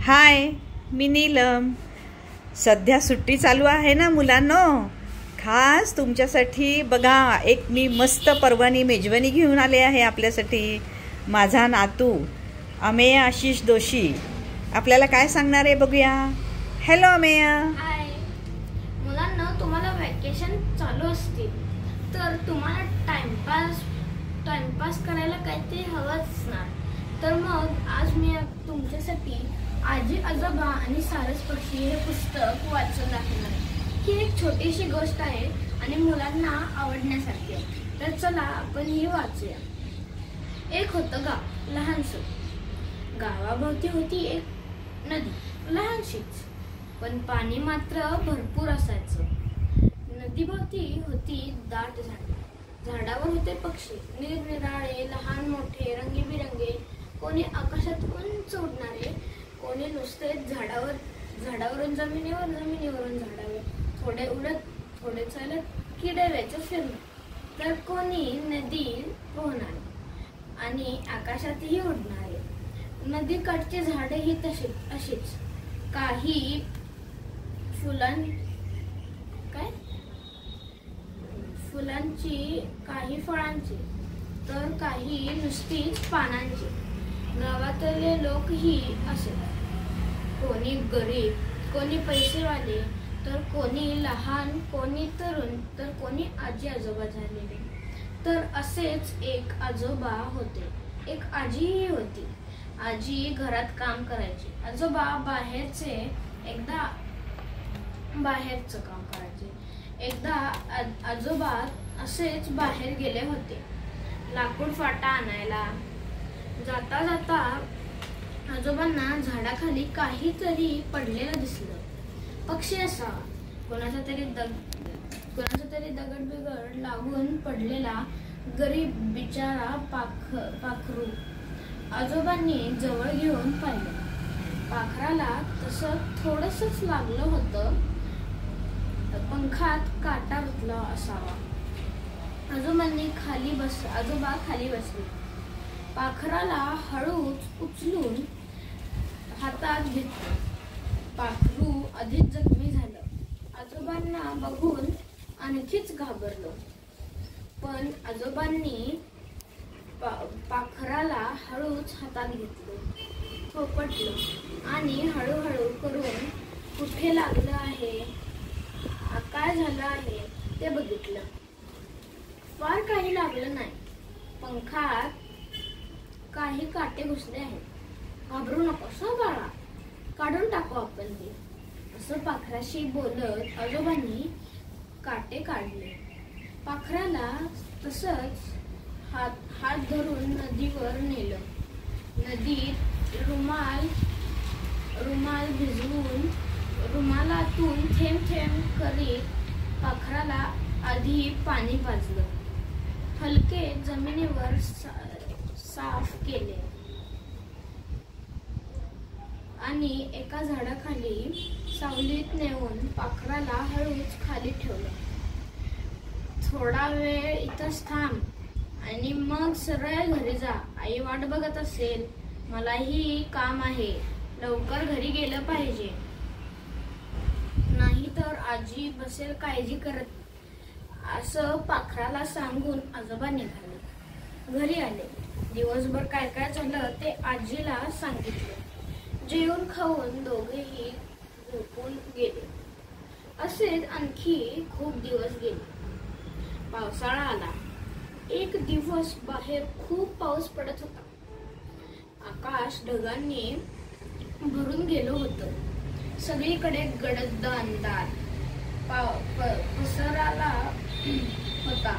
हाय, मी नीलम. सध्या सुट्टी चालू आहे ना मुलांनो. खास तुमच्यासाठी बघा एक मी मस्त परवानी मेजवानी घेऊन आले आहे आपल्यासाठी. माझा नातू अमेय आशिष दोशी आपल्याला काय सांगणार आहे बघूया. हॅलो अमेय. हाय मुलांना, तुम्हाला वॅकेशन चालू असतील तर तुम्हाला टाइमपास करायला काहीतरी हवंच असणार. तर मग आज मी तुमच्यासाठी आजी आजोबा आणि सारस पक्षी हे पुस्तक वाचून दाखवणार आहे. ही एक छोटीशी गोष्ट आहे आणि मुलांना आवडण्यासारखी आहे. तर चला आपण ही वाचूया. एक होतं गाव, लहानसं. गावाभोवती होती एक नदी, लहानशीच, पण पाणी मात्र भरपूर असायचं. नदीभोवती होती दाट झाडे. झाडावर होते पक्षी, निरनिराळे, लहान मोठे, रंगीबिरंगी. कोणी आकाशात उंच उडणारे, कोणी नुसते झाडावरून जमिनीवरून झाडावर, थोडे उडत थोडे चालत किडव्याचं फिरणं. तर कोणी नदीत पोहणारे आणि आकाशातही उडणारे. नदीकाठची झाडे ही अशीच, काही फुलांची, काही फळांची, तर काही नुसतीच पानांची. गावातले लोकही असे, कोणी गरीब, कोणी पैसेवाले, तर कोणी लहान, कोणी तरुण, तर कोणी आजी आजोबा झालेले. तर असेच एक आजोबा होते, एक आजीही होती. आजी घरात काम करायची, आजोबा बाहेरचं काम करायचे. एकदा आजोबा असेच बाहेर गेले होते लाकूड फाटा आणायला. जाता जाता आजोबांना झाडाखाली काहीतरी पडलेलं दिसलं. पक्षी असावा, कोणाचा तरी दगड बिगड लागून पडलेला गरीब बिचारा पाखरू. आजोबांनी जवळ घेऊन पाहिलं. पाखराला तसं थोडंसंच लागलं होतं, पंखात काटा रुतला असावा. आजोबा खाली बसले. पाखराला हळूच उचलून हातात घेतलं. पाखरू अधिक जखमी झालं. आजोबांना बघून आणखीच घाबरलं. पण आजोबांनी पाखराला हळूच हातात घेतलं, थोपटलं आणि हळूहळू करून कुठे लागलं आहे, काय झालं आहे ते बघितलं. फार काही लागलं नाही. पंखात काही काटे घुसले आहेत. घाबरू नकोस बाळा, काढून टाकू आपण ते, असं पाखराशी बोलत आजोबांनी काटे काढले. पाखराला तसंच हात धरून नदीवर नेलं. नदीत रुमाल भिजवून रुमालातून थेंब थेंब करीत पाखराला आधी पाणी पाजलं. हलके जमिनीवर साफ केले आणि एका झाडाखाली सावलीत नेऊन पाखराला हळूच खाली ठेवलं. थोडा वेळ इथंच थांब आणि मग सरळ घरी जा. आई वाट बघत असेल, मलाही काम आहे, लवकर घरी गेलं पाहिजे, नाही तर आजी बसेल काळजी करत, असं पाखराला सांगून आजोबा निघाले. घरी आले. दिवसभर काय काय झालं ते आजीला सांगितलं. जेवण खाऊन दोघेही झोपून गेले. असेच आणखी खूप दिवस गेले. पावसाळा आला. एक दिवस बाहेर खूप पाऊस पडत होता. आकाश ढगांनी भरून गेलं होतं. सगळीकडे गडद अंधार पसरला होता.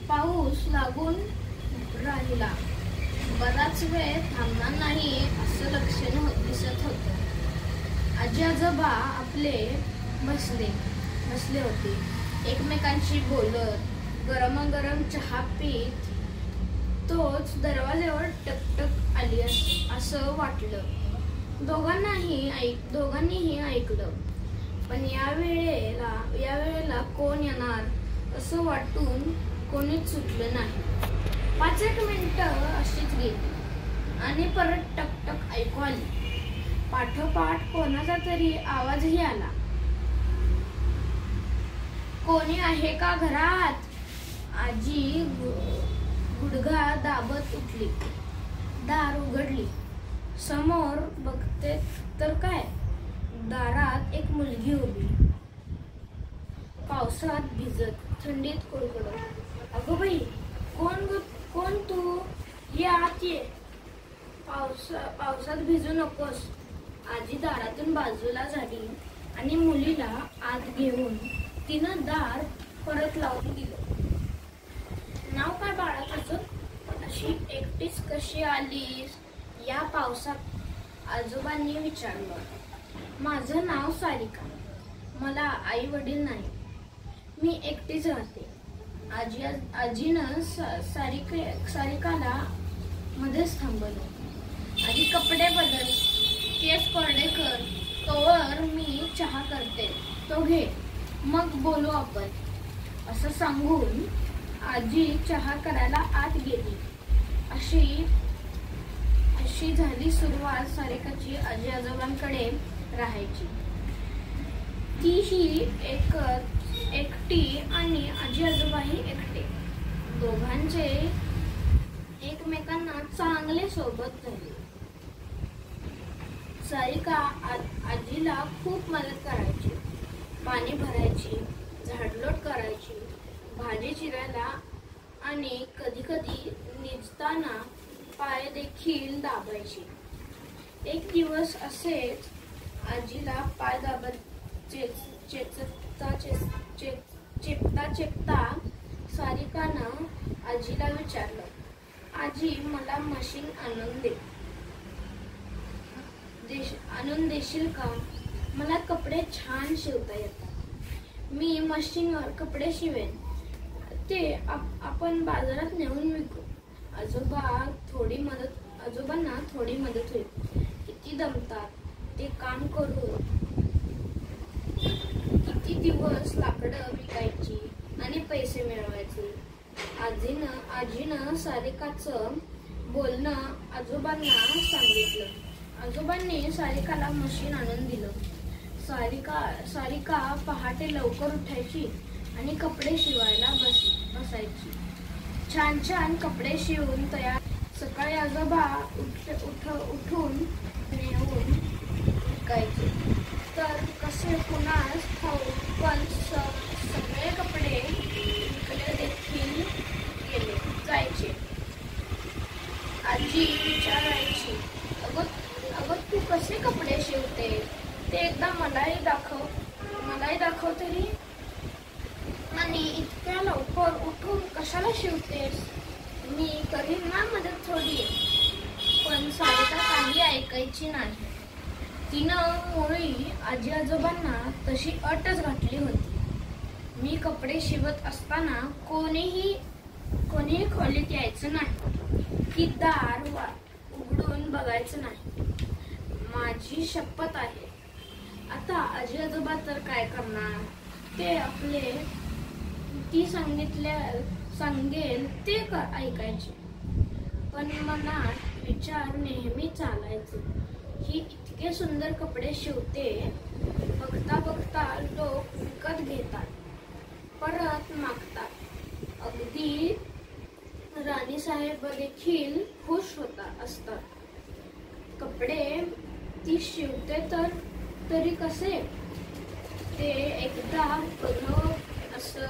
पाऊस लागून राहिला. बराच वेळ थांबणार नाही असं लक्षण दिसत होतं. आजी आजोबा आपले बसले होते, एकमेकांशी बोलत, गरमागरम चहा पीत. तोच दरवाज्यावर टकटक आली असं वाटलं. दोघांनीही ऐकलं, पण या वेळेला कोण येणार असं वाटून कोणीच सुटलं नाही. 5 एक मिनिटं अशीच गेली. आणि परत टकटक ऐकू आली. पाठोपाठ कोणाचा तरी आवाजही आला. कोणी आहे का घरात? आजी गुडघा दाबत उठली. दार उघडली. समोर बघते तर काय, दारात एक मुलगी उभी, पावसात भिजत, थंडीत कुडकुडत. अगं बाई, कोण तू? ये आत ये. पावसात भिजू नकोस. आजी दारातून बाजूला झाली आणि मुलीला आत घेऊन तिनं दार परत लावून दिलं. नाव काय बाळा तुझं? अशी एकटीच कशी आलीस या पावसात? आजोबांनी विचारलं. माझं नाव सारिका. मला आई वडील नाही. मी एकटीच राहते. आजीनं सारिकाला मध्येच थांबवलं. आधी कपडे बदल, केस कोरडे कर, तोवर मी चहा करते, तो घे, मग बोलू आपण, असं सांगून आजी चहा करायला आत गेली. अशी झाली सुरुवात सारिकाची आजी आजोबांकडे राहायची. तीही एकटी आणि आजी आजोबाही एकटे. दोघांचे एकमेकांना चांगले सोबत झाले. सारिका आजीला खूप मदत करायची. पाणी भरायची, झाडलोट करायची, भाजी चिरायला आणि कधी कधी निजताना पाय देखील दाबायची. एक दिवस असेच आजीला पाय दाबत चेपता सारिकानं आजीला विचारलं, आजी मला मशीन आणून देशील का? मला कपडे छान शिवता येतात. मी मशीनवर कपडे शिवेन. ते आपण बाजारात नेऊन विकू. आजोबांना थोडी मदत होईल. किती दमतात ते काम करून. किती दिवस लाकडं विकायची आणि पैसे मिळवायचे. आजीनं सारिकाचं बोलणं आजोबांना सांगितलं. आजोबांनी सारिकाला मशीन आणून दिलं. सारिका पहाटे लवकर उठायची आणि कपडे शिवायला बसायची. छान छान कपडे शिवून तयार. सकाळी आजोबा उठून नेऊन विकायचे. तर कसे कुणास ठाऊक, पण सगळे कपडे विकले देखील जायचे. आजी विचारायची, अगं तू कसे कपडे शिवते? ते एकदा मलाही दाखव तरी. आणि इतक्या लवकर उठून कशाला शिवतेस? मी करीन ना मदत थोडी. पण सारिका काही ऐकायची नाही. तिनं मुळी आजी आजोबांना तशी अटच घातली होती. मी कपडे शिवत असताना कोणीही खोलीत यायचं नाही, की दार उघडून बघायचं नाही. माझी शपथ आहे. आता आजी आजोबा तर काय करणार? ते आपले ती सांगेल ते ऐकायचे. पण मनात विचार नेहमी चालायचे, ही इतके सुंदर कपडे शिवते, बघता बघता लोक विकत घेतात, परत मागतात. अगदी राणीसाहेब देखील खुश असतात. कपडे ती शिवते तरी कसे? ते एकदा बघावं असं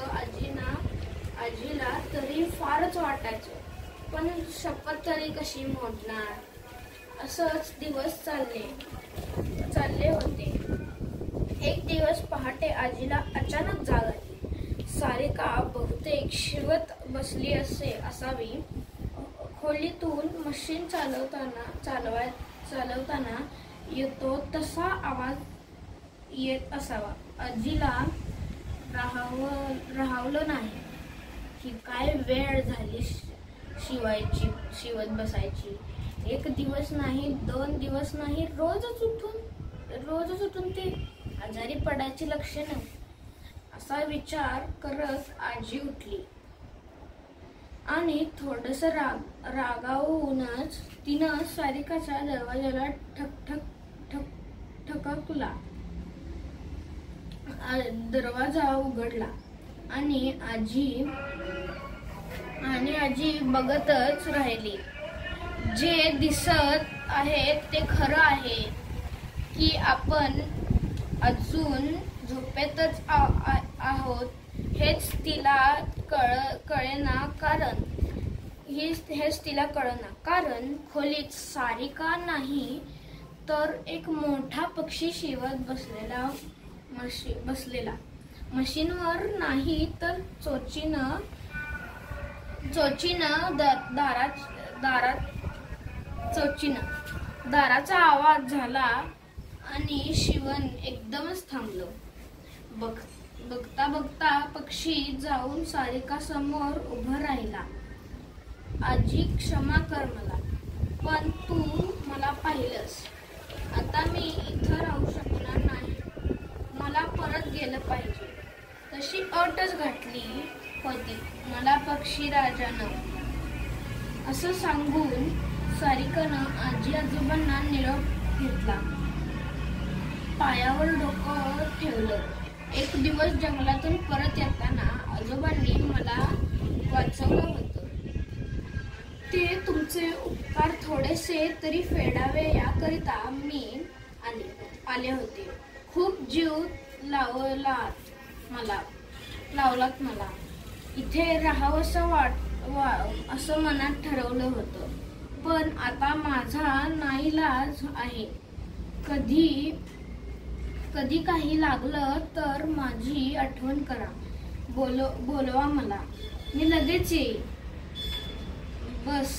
आजीला तरी फारच वाटायचं. पण शपथ तरी कशी मोडणार? असंच दिवस चालले होते. एक दिवस पहाटे आजीला अचानक जाग आली. सारिका बहुतेक शिवत बसली असावी. खोलीतून मशीन चालवताना येतो तसा आवाज येत असावा. आजीला राहावलं नाही. ही काय वेळ झाली शिवत बसायची. एक दिवस नाही, 2 दिवस नाही, रोजच उठून ते आजारी पडायची लक्षणं. असा विचार करत आजी उठली आणि थोडस रागावूनच तिनं सारिकाच्या दरवाजाला ठक ठक ठक ठकला. दरवाजा उघडला आणि आजी बघतच राहिली. जे दिसत आहे ते खरं आहे की आपण अजून झोपेतच आहोत हेच तिला कळेना. कारण खोलीत सारिका नाही तर एक मोठा पक्षी शिवत बसलेला. मशीनवर नाही तर चोचीनं दाराचा आवाज झाला आणि शिवण एकदमच थांबलं. बघता बघता पक्षी जाऊन सारिका समोर उभं राहिला. आजी, क्षमा कर मला, पण तू मला पाहिलंस. आता मी इथं राहू शकणार नाही. मला परत गेलं पाहिजे. तशी अटच घातली होती मला पक्षीराजानं. असं सांगून सारिकानं आजी आजोबांना निरोप घेतला. पायावर डोकं ठेवलं. एक दिवस जंगलातून परत येताना आजोबांनी मला वाचवलं होतं. ते तुमचे उपकार थोडेसे तरी फेडावे याकरिता मी आले होते. खूप जीव लावलात मला. इथे राहावंसं असं मनात ठरवलं होतं. पण आता माझा नाईलाज आहे. कधी काही लागलं तर माझी आठवण करा. बोलवा मला, मी लगेच येईल. बस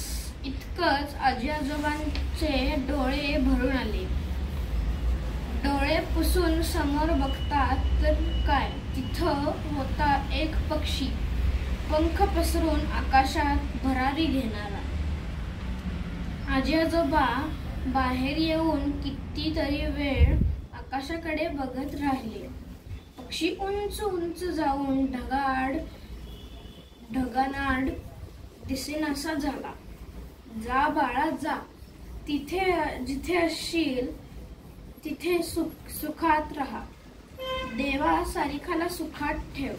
इतकंच. आजी आजोबांचे डोळे भरून आले. डोळे पुसून समोर बघतात तर काय, तिथं होता एक पक्षी, पंख पसरून आकाशात भरारी घेणारा. आजी आजोबा बाहेर येऊन कितीतरी वेळ आकाशाकडे बघत राहिले. पक्षी उंच उंच जाऊन ढगानाड दिसेनासा झाला. जा बाळा जा, जिथे असशील तिथे सुखात राहा. देवा सारिकाला सुखात ठेव.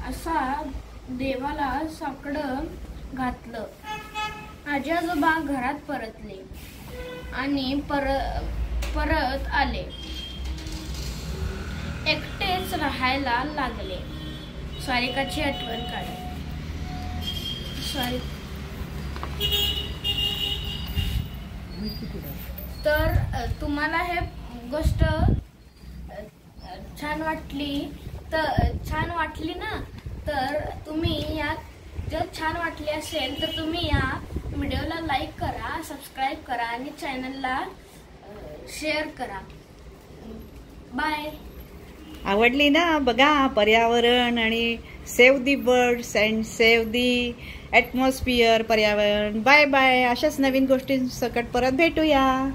असा देवाला साकडं घातलं. आजी आजोबा घरात परतले आणि परत आले. एकटेच राहायला लागले. सारिकाची आठवण काढली. तर तुम्हाला हे गोष्ट छान वाटली ना, तर तुम्ही जर छान वाटली असेल तर तुम्ही या व्हिडिओला लाईक करा, सबस्क्राईब करा आणि चॅनलला शेअर करा. बाय. आवडली ना? बघा, पर्यावरण आणि save the birds and save the atmosphere, पर्यावरण. Bye bye. अशाच नवीन गोष्टींसकट परत भेटूया.